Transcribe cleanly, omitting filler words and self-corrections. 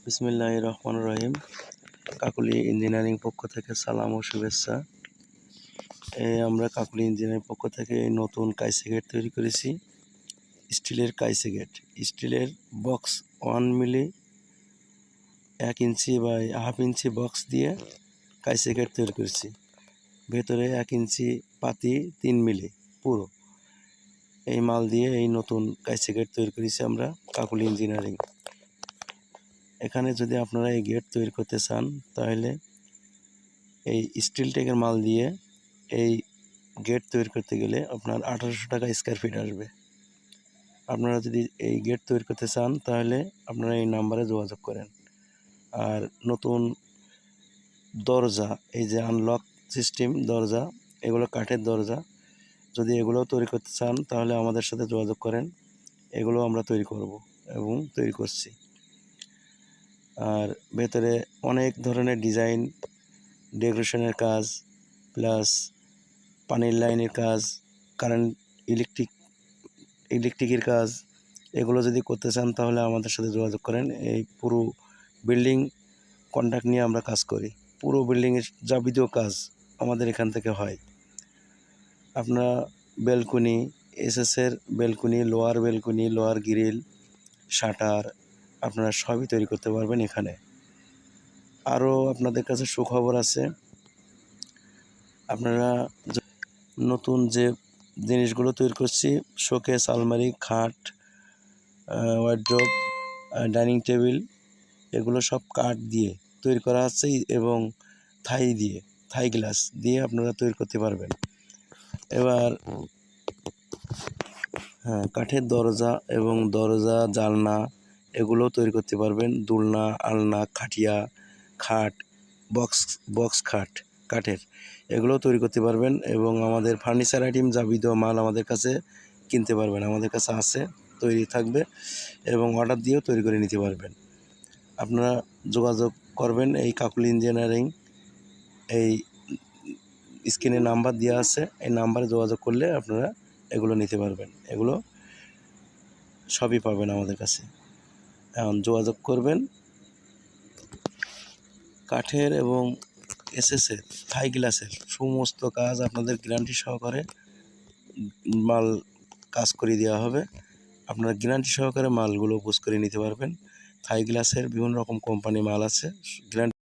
বিসমিল্লাহির রহমানির রহিম। কাকলি ইঞ্জিনিয়ারিং পক্ষ থেকে সালাম ও শুভেচ্ছা। আমরা কাকলি ইঞ্জিনিয়ারিং পক্ষ থেকে নতুন কাইসে গেট তৈরি করেছি। স্টিলের কাইসে গেট, স্টিলের box 1 milli 1 inch by half inch box দিয়ে কাইসে গেট তৈরি করেছি। ভেতরে 1 ইঞ্চি পাতি 3 মিলি পুরো এই মাল দিয়ে এই নতুন কাইসে গেট তৈরি করেছি আমরা কাকলি ইঞ্জিনিয়ারিং। এখানে যদি আপনারা এই গেট তৈরি করতে চান তাহলে এই স্টিল টেকের মাল দিয়ে এই গেট তৈরি করতে গেলে আপনার 1800 টাকা স্কয়ার ফিট আসবে। আপনারা যদি এই গেট তৈরি করতে চান তাহলে আপনারা এই নাম্বারে যোগাযোগ করেন। আর নতুন দরজা, এই যে আনলক সিস্টেম দরজা, এগুলো কাঠের দরজা, যদি এগুলো তৈরি করতে চান তাহলে আমাদের সাথে যোগাযোগ করেন। এগুলো আমরা তৈরি করব এবং তৈরি করছি। আর ভেতরে অনেক ধরনের ডিজাইন, ডেকোরেশনের কাজ, প্লাস পানির লাইনের কাজ, কারেন্ট ইলেকট্রিকের কাজ, এগুলো যদি করতে চান তাহলে আমাদের সাথে যোগাযোগ করেন। এই পুরো বিল্ডিং কন্ট্রাক্ট নিয়ে আমরা কাজ করি। পুরো বিল্ডিংয়ের যাবতীয় কাজ আমাদের এখান থেকে হয়। আপনারা ব্যালকনি, এসএসের ব্যালকনি, লোয়ার গ্রিল, শাটার আপনারা সবই তৈরি করতে পারবেন এখানে। আরও আপনাদের কাছে সুখবর আছে, আপনারা নতুন যে জিনিসগুলো তৈরি করছি, শোকেস, আলমারি, খাট, ওয়ার্ড্রোব, ডাইনিং টেবিল, এগুলো সব কাঠ দিয়ে তৈরি করা আছে এবং থাই গ্লাস দিয়ে আপনারা তৈরি করতে পারবেন। এবার কাঠের দরজা এবং জানলা এগুলোও তৈরি করতে পারবেন। দোলনা, আলনা, খাটিয়া, খাট, বক্স খাট কাঠের, এগুলোও তৈরি করতে পারবেন। এবং আমাদের ফার্নিচার আইটেম যাবতীয় মাল আমাদের কাছে কিনতে পারবেন, আমাদের কাছে আছে, তৈরি থাকবে এবং অর্ডার দিয়েও তৈরি করে নিতে পারবেন। আপনারা যোগাযোগ করবেন এই কাকলি ইঞ্জিনিয়ারিং, এই স্ক্রিনে নাম্বার দেওয়া আছে, এই নাম্বারে যোগাযোগ করলে আপনারা এগুলো নিতে পারবেন। এগুলো সবই পাবেন আমাদের কাছে। এখন যোগাযোগ করবেন। কাঠের এবং এসএসের, থাই গ্লাসের সমস্ত কাজ আপনাদের গ্যারান্টি সহকারে মাল কাজ করে দেওয়া হবে। আপনারা গ্যারান্টি সহকারে মালগুলো বুঝ করে নিতে পারবেন। থাই গ্লাসের বিভিন্ন রকম কোম্পানি মাল আছে, গ্যারান্টি